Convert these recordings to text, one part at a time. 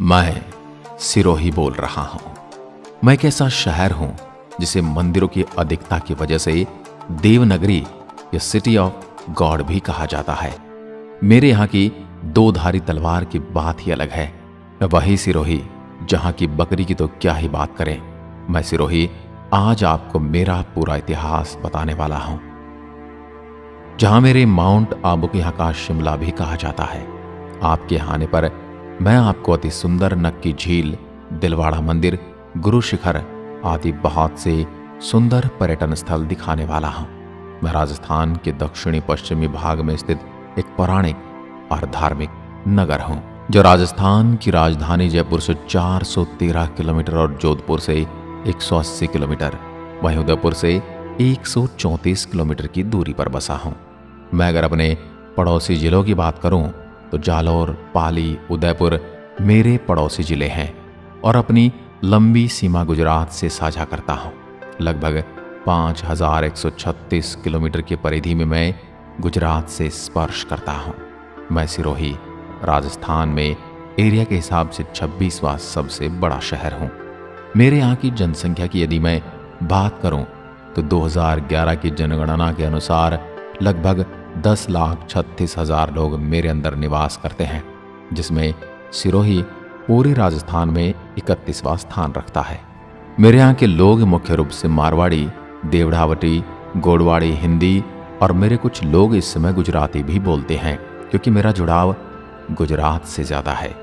मैं सिरोही बोल रहा हूं। मैं एक ऐसा शहर हूं जिसे मंदिरों की अधिकता की वजह से देवनगरी या सिटी ऑफ गॉड भी कहा जाता है। मेरे यहां की दो धारी तलवार की बात ही अलग है। वही सिरोही जहां की बकरी की तो क्या ही बात करें। मैं सिरोही आज आपको मेरा पूरा इतिहास बताने वाला हूं, जहां मेरे माउंट आबू के यहां का शिमला भी कहा जाता है। आपके यहाँ आने पर मैं आपको अति सुंदर नक्की झील, दिलवाड़ा मंदिर, गुरु शिखर आदि बहुत से सुंदर पर्यटन स्थल दिखाने वाला हूं। मैं राजस्थान के दक्षिणी पश्चिमी भाग में स्थित एक पौराणिक और धार्मिक नगर हूं, जो राजस्थान की राजधानी जयपुर से 413 किलोमीटर और जोधपुर से 180 किलोमीटर, वहीं उदयपुर से 134 किलोमीटर की दूरी पर बसा हूं। मैं अगर अपने पड़ोसी जिलों की बात करूं तो जालौर, पाली, उदयपुर मेरे पड़ोसी जिले हैं और अपनी लंबी सीमा गुजरात से साझा करता हूं। लगभग 5136 किलोमीटर की परिधि में मैं गुजरात से स्पर्श करता हूं। मैं सिरोही राजस्थान में एरिया के हिसाब से 26वां सबसे बड़ा शहर हूं। मेरे यहाँ की जनसंख्या की यदि मैं बात करूं तो 2011 की जनगणना के अनुसार लगभग 10,36,000 लोग मेरे अंदर निवास करते हैं, जिसमें सिरोही पूरे राजस्थान में 31वां स्थान रखता है। मेरे यहाँ के लोग मुख्य रूप से मारवाड़ी, देवढ़ावटी, गोडवाड़ी, हिंदी और मेरे कुछ लोग इस समय गुजराती भी बोलते हैं, क्योंकि मेरा जुड़ाव गुजरात से ज्यादा है।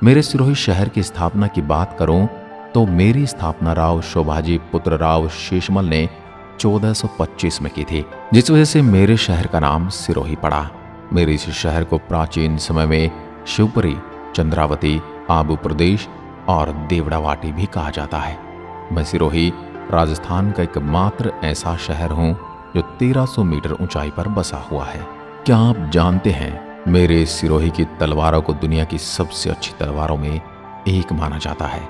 मेरे सिरोही शहर की स्थापना की बात करूं तो मेरी स्थापना राव शोभाजी पुत्र राव शेषमल ने 1425 में की थी, जिस वजह से मेरे शहर का नाम सिरोही पड़ा। मेरे इस शहर को प्राचीन समय में शिवपुरी, चंद्रावती, आबू प्रदेश और देवड़ावाटी भी कहा जाता है। मैं सिरोही राजस्थान का एकमात्र ऐसा शहर हूं जो 1300 मीटर ऊंचाई पर बसा हुआ है। क्या आप जानते हैं, मेरे सिरोही की तलवारों को दुनिया की सबसे अच्छी तलवारों में एक माना जाता है।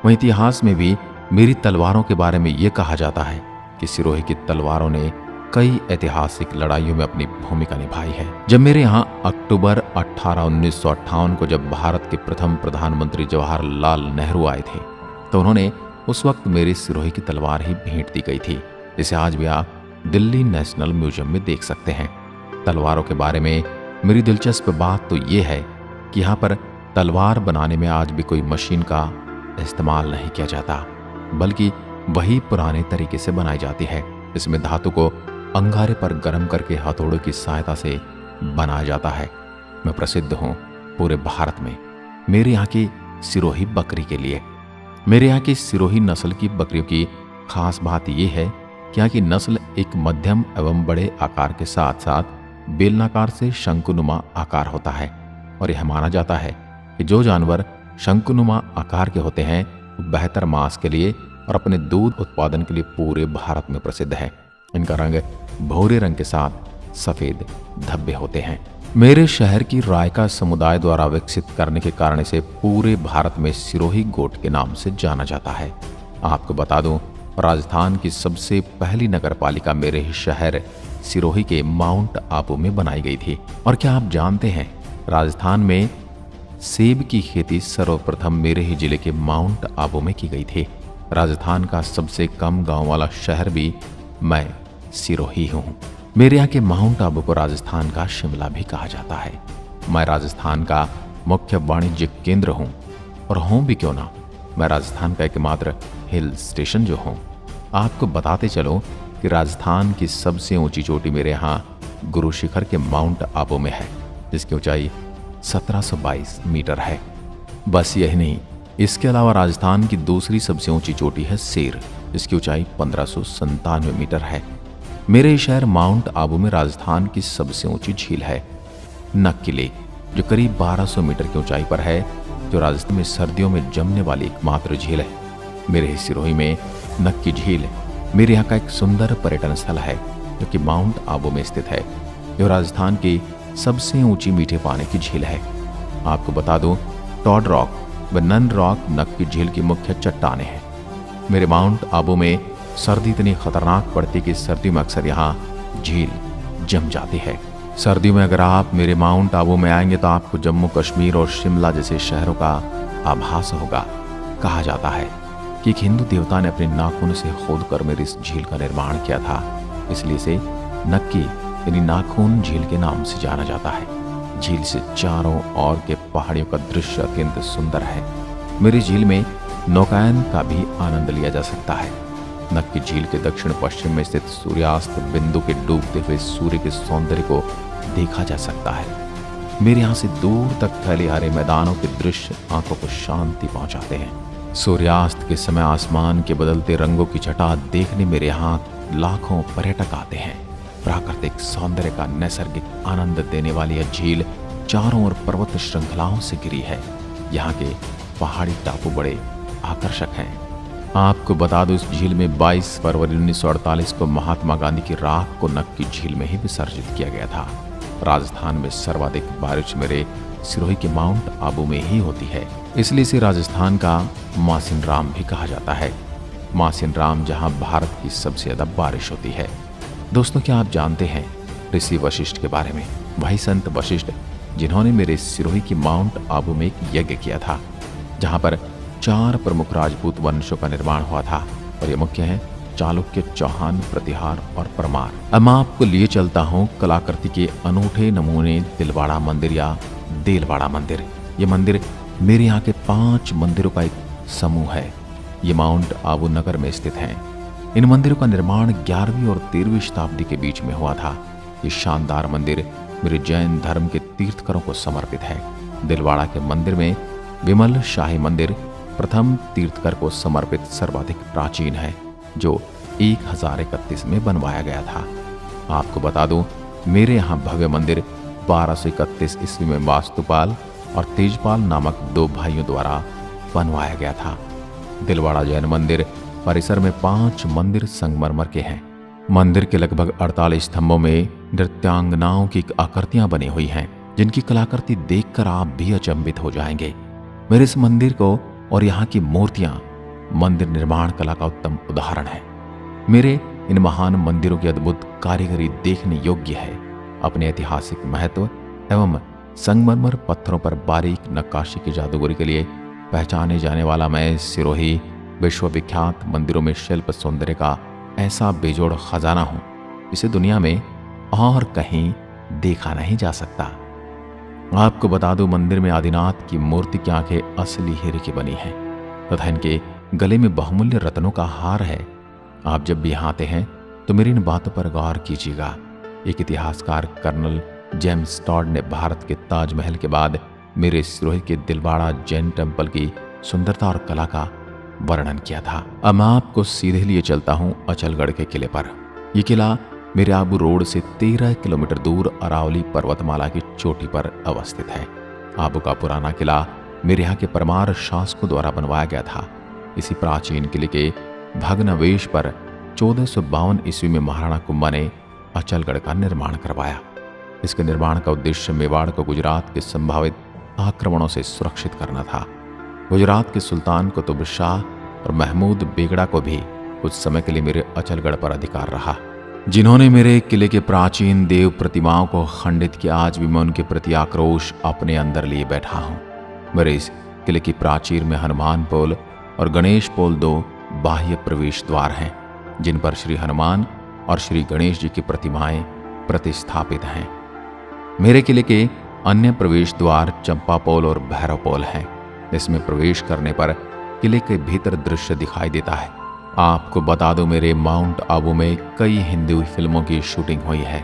वहीं इतिहास में भी मेरी तलवारों के बारे में यह कहा जाता है कि सिरोही की तलवारों ने कई ऐतिहासिक लड़ाइयों में अपनी भूमिका निभाई है। जब मेरे यहाँ अक्टूबर 18, 1958 को जब भारत के प्रथम प्रधानमंत्री जवाहरलाल नेहरू आए थे, तो उन्होंने उस वक्त मेरी सिरोही की तलवार ही भेंट दी गई थी, जिसे आज भी आप दिल्ली नेशनल म्यूजियम में देख सकते हैं। तलवारों के बारे में मेरी दिलचस्प बात तो ये है कि यहाँ पर तलवार बनाने में आज भी कोई मशीन का इस्तेमाल नहीं किया जाता, बल्कि वही पुराने तरीके से बनाई जाती है। इसमें धातु को अंगारे पर गर्म करके हथौड़ों की सहायता से बनाया जाता है। मैं प्रसिद्ध हूँ पूरे भारत में मेरे यहाँ की सिरोही बकरी के लिए। मेरे यहाँ की सिरोही नस्ल की बकरियों की खास बात यह है कि यहाँ की नस्ल एक मध्यम एवं बड़े आकार के साथ साथ बेलनाकार से शंकुनुमा आकार होता है, और यह माना जाता है कि जो जानवर शंकुनुमा आकार के होते हैं वो बेहतर मांस के लिए और अपने दूध उत्पादन के लिए पूरे भारत में प्रसिद्ध है। इनका रंग भूरे रंग के साथ सफेद धब्बे होते हैं। मेरे शहर की रायका समुदाय द्वारा विकसित करने के कारण से पूरे भारत में सिरोही गोट के नाम से जाना जाता है। आपको बता दूं, राजस्थान की सबसे पहली नगरपालिका मेरे ही शहर सिरोही के माउंट आबू में बनाई गई थी। और क्या आप जानते हैं, राजस्थान में सेब की खेती सर्वप्रथम मेरे ही जिले के माउंट आबू में की गई थी। राजस्थान का सबसे कम गांव वाला शहर भी मैं सिरोही हूं। मेरे यहाँ के माउंट आबू को राजस्थान का शिमला भी कहा जाता है। मैं राजस्थान का मुख्य वाणिज्यिक केंद्र हूं, और हूं भी क्यों ना, मैं राजस्थान का एकमात्र हिल स्टेशन जो हूं। आपको बताते चलो कि राजस्थान की सबसे ऊंची चोटी मेरे यहाँ गुरु शिखर के माउंट आबू में है, जिसकी ऊंचाई 1722 मीटर है। बस यही नहीं, इसके अलावा राजस्थान की दूसरी सबसे ऊंची चोटी है सेर, जिसकी ऊंचाई 1597 मीटर है। मेरे शहर माउंट आबू में राजस्थान की सबसे ऊंची झील है नक्की लेक, जो करीब 1200 मीटर की ऊंचाई पर है, जो राजस्थान में सर्दियों में जमने वाली एकमात्र झील है। मेरे ही सिरोही में नक्की झील मेरे यहाँ का एक सुंदर पर्यटन स्थल है, जो कि माउंट आबू में स्थित है, जो राजस्थान की सबसे ऊंची मीठे पानी की झील है। आपको बता दूं, टॉड रॉक व नन रॉक नक्की झील की मुख्य चट्टानें हैं। मेरे माउंट आबू में सर्दी इतनी खतरनाक पड़ती कि सर्दियों में अक्सर यहाँ झील जम जाती है। सर्दियों में अगर आप मेरे माउंट आबू में आएंगे तो आपको जम्मू कश्मीर और शिमला जैसे शहरों का आभास होगा। कहा जाता है कि एक हिंदू देवता ने अपने नाखून से खोदकर मेरी इस झील का निर्माण किया था, इसलिए इसे नक्की यानी नाखून झील के नाम से जाना जाता है। झील से चारों ओर के पहाड़ियों का दृश्य अत्यंत सुंदर है। मेरी झील में नौकायन का भी आनंद लिया जा सकता है। नक्की झील के दक्षिण पश्चिम में स्थित सूर्यास्त बिंदु के डूबते हुए सूर्य के सौंदर्य को देखा जा सकता है। मेरे यहाँ से दूर तक फैले हरे मैदानों के दृश्य आंखों को शांति पहुंचाते हैं। सूर्यास्त के समय आसमान के बदलते रंगों की छटा देखने मेरे यहाँ लाखों पर्यटक आते हैं। प्राकृतिक सौंदर्य का नैसर्गिक आनंद देने वाली यह झील चारों ओर पर्वत श्रृंखलाओं से घिरी है। यहाँ के पहाड़ी टापू बड़े आकर्षक हैं। आपको बता दूं, इस झील में 22 फरवरी 1948 को महात्मा गांधी की राख को नक्की झील में ही विसर्जित किया गया था। राजस्थान में सर्वाधिक बारिश मेरे सिरोही के माउंट आबू में ही होती है, इसलिए इसे राजस्थान का मासिन राम भी कहा जाता है। मासिन राम जहां भारत की सबसे ज्यादा बारिश होती है। दोस्तों, क्या आप जानते हैं ऋषि वशिष्ठ के बारे में? वही संत वशिष्ठ जिन्होंने मेरे सिरोही की माउंट आबू में एक यज्ञ किया था, जहां पर 4 प्रमुख राजपूत वंशों का निर्माण हुआ था, और ये मुख्य हैं चालुक्य, चौहान, प्रतिहार और परमार। अब मैं आपको लिए चलता हूँ कलाकृति के अनूठे नमूने दिलवाड़ा मंदिर या देलवाड़ा मंदिर। ये मंदिर मेरे यहाँ के 5 मंदिरों का एक समूह है। ये माउंट आबू नगर में स्थित हैं। इन मंदिरों का निर्माण 11वीं और 13वीं शताब्दी के बीच में हुआ था। ये शानदार मंदिर मेरे जैन धर्म के तीर्थकरों को समर्पित है। दिलवाड़ा के मंदिर में विमल शाही मंदिर प्रथम तीर्थकर को समर्पित सर्वाधिक प्राचीन है, जो 1031 में बनवाया गया था। आपको बता दूं, मेरे यहाँ भव्य मंदिर 1231 ईस्वी में वास्तुपाल और तेजपाल नामक 2 भाइयों द्वारा बनवाया गया था। दिलवाड़ा जैन मंदिर परिसर में 5 मंदिर संगमरमर के हैं। मंदिर के लगभग 48 स्तंभों में नृत्यांगनाओं की आकृतियां बनी हुई हैं, जिनकी कलाकृति देखकर आप भी अचंभित हो जाएंगे। मेरे इस मंदिर को और यहाँ की मूर्तियां मंदिर निर्माण कला का उत्तम उदाहरण है। मेरे इन महान मंदिरों की अद्भुत कारीगरी देखने योग्य है। अपने ऐतिहासिक महत्व एवं संगमरमर पत्थरों पर बारीक नक्काशी की जादूगरी के लिए पहचाने जाने वाला मैं सिरोही विश्वविख्यात मंदिरों में शिल्प सौंदर्य का ऐसा बेजोड़ खजाना हूं, इसे दुनिया में और कहीं देखा नहीं जा सकता। आपको बता दूं, मंदिर में आदिनाथ की मूर्ति की आंखें असली हीरे की बनी हैं तथा इनके गले में बहुमूल्य रत्नों का हार है। आप जब भी यहाँ आते हैं तो मेरी इन बातों पर गौर कीजिएगा। एक इतिहासकार कर्नल जेम्स टॉड ने भारत के ताजमहल के बाद मेरे सिरोही के दिलवाड़ा जैन टेम्पल की सुंदरता और कला का वर्णन किया था। अब मैं आपको सीधे लिए चलता हूँ अचलगढ़ के किले पर। यह किला मेरे आबू रोड से 13 किलोमीटर दूर अरावली पर्वतमाला की चोटी पर अवस्थित है। आबू का पुराना किला मेरे यहाँ के परमार शासकों द्वारा बनवाया गया था। इसी प्राचीन किले के भग्नावशेष पर 1452 ईस्वी में महाराणा कुंभा ने अचलगढ़ का निर्माण करवाया। इसके निर्माण का उद्देश्य मेवाड़ को गुजरात के संभावित आक्रमणों से सुरक्षित करना था। गुजरात के सुल्तान कुतुब शाह और महमूद बेगड़ा को भी कुछ समय के लिए मेरे अचलगढ़ पर अधिकार रहा, जिन्होंने मेरे किले के प्राचीन देव प्रतिमाओं को खंडित किया। आज भी मैं उनके प्रति आक्रोश अपने अंदर लिए बैठा हूँ। मेरे इस किले की प्राचीर में हनुमान पोल और गणेश पोल 2 बाह्य प्रवेश द्वार हैं, जिन पर श्री हनुमान और श्री गणेश जी की प्रतिमाएं प्रतिस्थापित हैं। मेरे किले के अन्य प्रवेश द्वार चंपा पोल और भैरव पोल हैं। इसमें प्रवेश करने पर किले के भीतर दृश्य दिखाई देता है। आपको बता दूं, मेरे माउंट आबू में कई हिंदी फिल्मों की शूटिंग हुई है,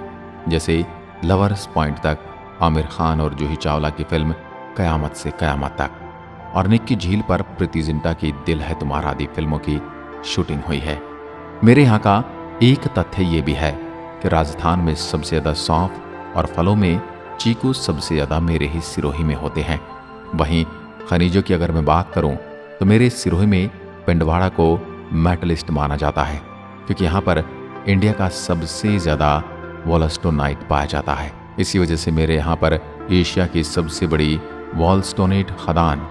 जैसे लवर्स पॉइंट तक आमिर खान और जूही चावला की फिल्म कयामत से कयामत तक, और निक्की झील पर प्रीति जिंटा की दिल है तुम्हारा आदि फिल्मों की शूटिंग हुई है। मेरे यहाँ का एक तथ्य ये भी है कि राजस्थान में सबसे ज़्यादा सौंफ और फलों में चीकू सबसे ज़्यादा मेरे ही सिरोही में होते हैं। वहीं खनिजों की अगर मैं बात करूं तो मेरे सिरोही में पिंडवाड़ा को मेटलिस्ट माना जाता है, क्योंकि यहाँ पर इंडिया का सबसे ज़्यादा वॉलस्टोनाइट पाया जाता है। इसी वजह से मेरे यहाँ पर एशिया की सबसे बड़ी वॉलस्टोनेट खदान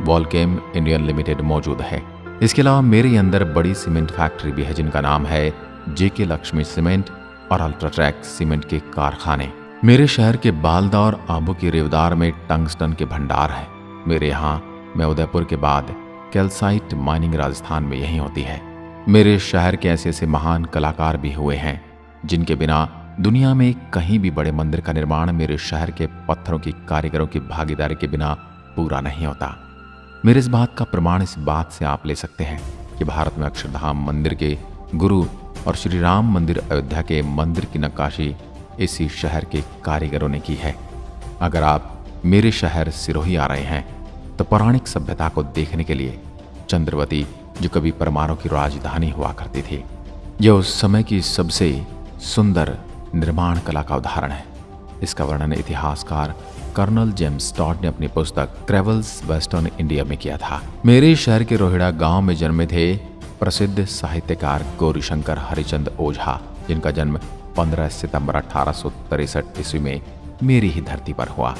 वॉलकेम इंडियन लिमिटेड मौजूद है। इसके अलावा मेरे अंदर बड़ी सीमेंट फैक्ट्री भी है, जिनका नाम है जेके लक्ष्मी सीमेंट और अल्ट्राट्रैक सीमेंट के कारखाने। मेरे शहर के बालदा और आबू की रेवदार में टंगस्टन के भंडार हैं। मेरे यहाँ मैं उदयपुर के बाद कैल्साइट माइनिंग राजस्थान में यहीं होती है। मेरे शहर के ऐसे ऐसे महान कलाकार भी हुए हैं जिनके बिना दुनिया में कहीं भी बड़े मंदिर का निर्माण मेरे शहर के पत्थरों की कारीगरों की भागीदारी के बिना पूरा नहीं होता। मेरे इस बात का प्रमाण इस बात से आप ले सकते हैं कि भारत में अक्षरधाम मंदिर के गुरु और श्री राम मंदिर अयोध्या के मंदिर की नक्काशी इसी शहर के कारीगरों ने की है। अगर आप मेरे शहर सिरोही आ रहे हैं तो पौराणिक सभ्यता को देखने के लिए चंद्रवती, जो कभी परमारों की राजधानी हुआ करती थी, यह उस समय की सबसे सुंदर निर्माण कला का उदाहरण है। इसका वर्णन इतिहासकार कर्नल जेम्स टॉड ने अपनी पुस्तक ट्रेवल्स वेस्टर्न इंडिया में किया था। मेरे शहर के रोहिड़ा गांव में जन्मे थे प्रसिद्ध साहित्यकार गौरीशंकर हरिचंद ओझा, जिनका जन्म 15 सितंबर 1863 ईस्वी में मेरी ही धरती पर हुआ।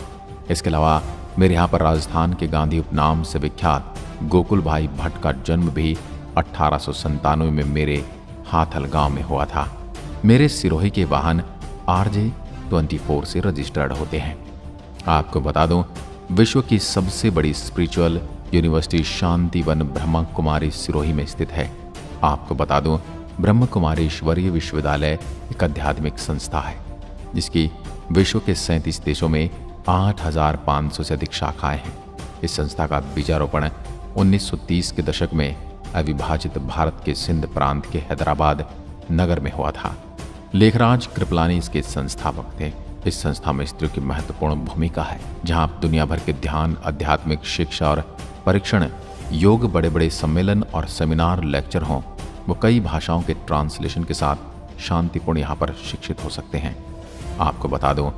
इसके अलावा मेरे यहाँ पर राजस्थान के गांधी उपनाम से विख्यात गोकुल भाई भट्ट का जन्म भी 1897 में मेरे हाथल गांव में हुआ था। मेरे सिरोही के वाहन RJ-24 से रजिस्टर्ड होते हैं। आपको बता दूं, विश्व की सबसे बड़ी स्पिरिचुअल यूनिवर्सिटी शांतिवन ब्रह्मा कुमारी सिरोही में स्थित है। आपको बता दूं, ब्रह्म कुमारी ईश्वरीय विश्वविद्यालय एक आध्यात्मिक संस्था है जिसकी विश्व के 37 देशों में 8,500 से अधिक शाखाएं हैं। इस संस्था का बीजारोपण 1930 के दशक में अविभाजित भारत के सिंध प्रांत के हैदराबाद नगर में हुआ था। लेखराज कृपलानी इसके संस्थापक थे। इस संस्था में स्त्रियों की महत्वपूर्ण भूमिका है, जहां दुनिया भर के ध्यान, आध्यात्मिक शिक्षा और परीक्षण, योग, बड़े बड़े सम्मेलन और सेमिनार, लेक्चर हों, वो कई भाषाओं के ट्रांसलेशन के साथ शांतिपूर्ण यहाँ पर शिक्षित हो सकते हैं। आपको बता दूं,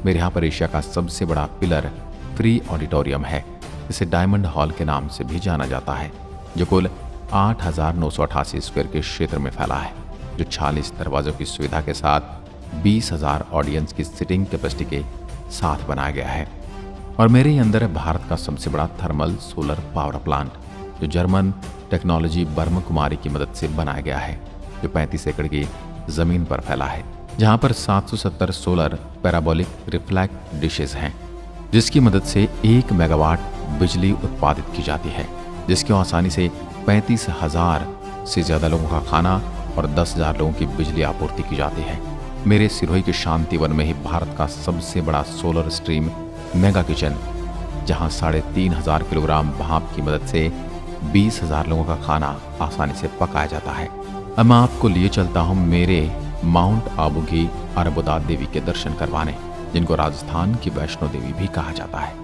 मेरे यहाँ पर एशिया का सबसे बड़ा पिलर फ्री ऑडिटोरियम है। इसे डायमंड हॉल के नाम से भी जाना जाता है, जो कुल 8,988 स्क्वायर के क्षेत्र में फैला है, जो 46 दरवाजों की सुविधा के साथ 20,000 ऑडियंस की सिटिंग कैपेसिटी के साथ बनाया गया है। और मेरे ही अंदर है भारत का सबसे बड़ा थर्मल सोलर पावर प्लांट, जो जर्मन टेक्नोलॉजी ब्रह्म कुमारी की मदद से बनाया गया है, जो 35 एकड़ की जमीन पर फैला है, जहां पर 770 सोलर पैराबोलिक रिफ्लेक्ट डिशेस हैं, जिसकी मदद से 1 मेगावाट बिजली उत्पादित की जाती है, जिसकी आसानी से 35,000 से ज्यादा लोगों का खाना और 10,000 लोगों की बिजली आपूर्ति की जाती है। मेरे सिरोही के शांतिवन में ही भारत का सबसे बड़ा सोलर स्ट्रीम मेगा किचन, जहां 3,500 किलोग्राम भाप की मदद से 20,000 लोगों का खाना आसानी से पकाया जाता है। अब मैं आपको लिए चलता हूं मेरे माउंट आबू की अरबुदा देवी के दर्शन करवाने, जिनको राजस्थान की वैष्णो देवी भी कहा जाता है।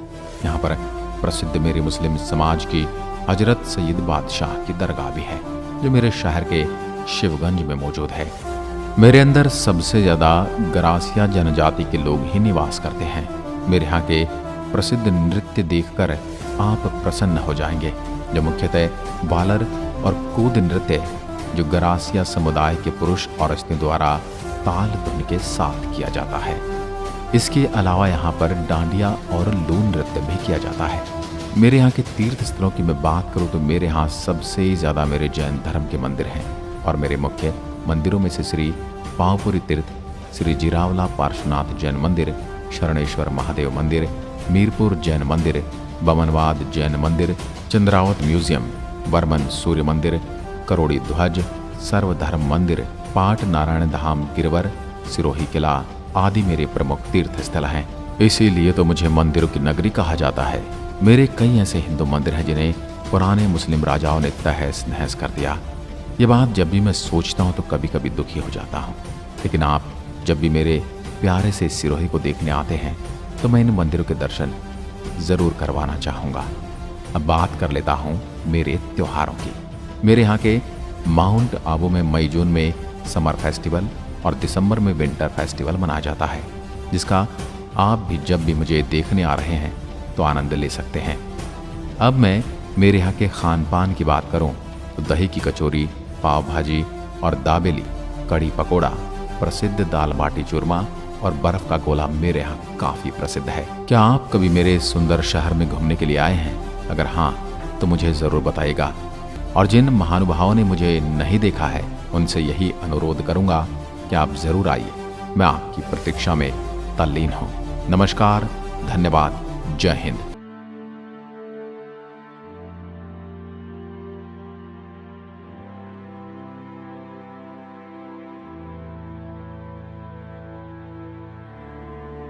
यहाँ पर प्रसिद्ध मेरे मुस्लिम समाज की हजरत सैयद बादशाह की दरगाह भी है, जो मेरे शहर के शिवगंज में मौजूद है। मेरे अंदर सबसे ज्यादा गरासिया जनजाति के लोग ही निवास करते हैं। मेरे यहाँ के प्रसिद्ध नृत्य देखकर आप प्रसन्न हो जाएंगे, जो मुख्यतः बालर और कूद नृत्य, जो गरासिया समुदाय के पुरुष और स्त्रियों द्वारा ताल धुन के साथ किया जाता है। इसके अलावा यहाँ पर डांडिया और लून नृत्य भी किया जाता है। मेरे यहाँ के तीर्थ स्थलों की मैं बात करूँ तो मेरे यहाँ सबसे ज्यादा मेरे जैन धर्म के मंदिर हैं, और मेरे मुख्य मंदिरों में से श्री पावपुरी तीर्थ, श्री जिरावला पार्श्वनाथ जैन मंदिर, शरणेश्वर महादेव मंदिर, मीरपुर जैन मंदिर, बमनवाद जैन मंदिर, चंद्रावत म्यूजियम, वर्मन सूर्य मंदिर, करोड़ी ध्वज सर्वधर्म मंदिर, पाट नारायण धाम गिरवर, सिरोही किला आदि मेरे प्रमुख तीर्थ स्थल हैं। इसीलिए तो मुझे मंदिरों की नगरी कहा जाता है। मेरे कई ऐसे हिंदू मंदिर हैं जिन्हें पुराने मुस्लिम राजाओं ने तहस नहस कर दिया। ये बात जब भी मैं सोचता हूँ तो कभी कभी दुखी हो जाता हूँ, लेकिन आप जब भी मेरे प्यारे से सिरोही को देखने आते हैं तो मैं इन मंदिरों के दर्शन जरूर करवाना चाहूँगा। अब बात कर लेता हूँ मेरे त्योहारों की। मेरे यहाँ के माउंट आबू में मई जून में समर फेस्टिवल और दिसंबर में विंटर फेस्टिवल मनाया जाता है, जिसका आप भी जब भी मुझे देखने आ रहे हैं तो आनंद ले सकते हैं। अब मैं मेरे यहाँ के खान पान की बात करूँ तो दही की कचौरी, पाव भाजी और दाबेली, कड़ी पकोड़ा, प्रसिद्ध दाल बाटी चूरमा और बर्फ का गोला मेरे यहाँ काफी प्रसिद्ध है। क्या आप कभी मेरे सुंदर शहर में घूमने के लिए आए हैं? अगर हाँ तो मुझे जरूर बताइएगा। और जिन महानुभावों ने मुझे नहीं देखा है उनसे यही अनुरोध करूंगा कि आप जरूर आइए। मैं आपकी प्रतीक्षा में तल्लीन हूँ। नमस्कार, धन्यवाद, जय हिंद।